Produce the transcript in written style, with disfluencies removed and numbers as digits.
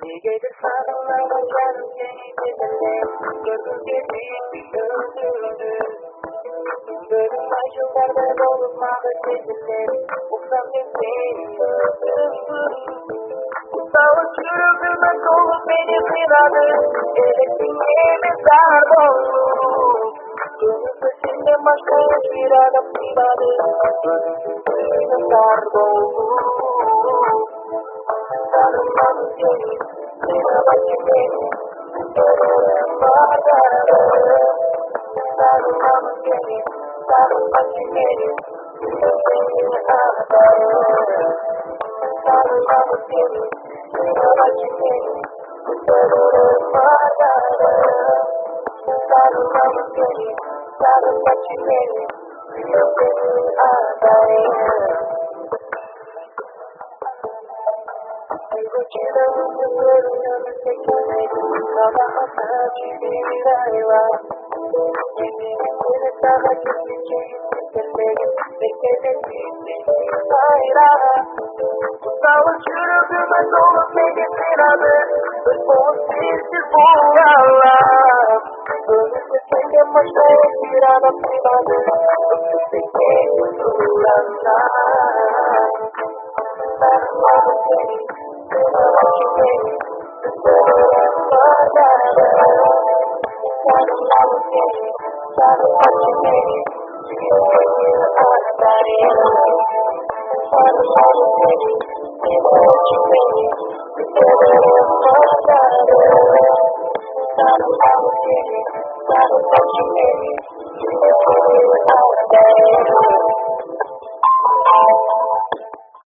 Gecedir sarılara yarım geceler Gördüm geceyi öldürdü Bölüm başımlarda dolmalı geceler Uksam seni öldürdü Savaş yürüdüme dolu beni kıradı Elektriğime sarıldı Gönül peşinde başka hiçbir adam kıradı Gönül sarıldı Sarılmalı geceler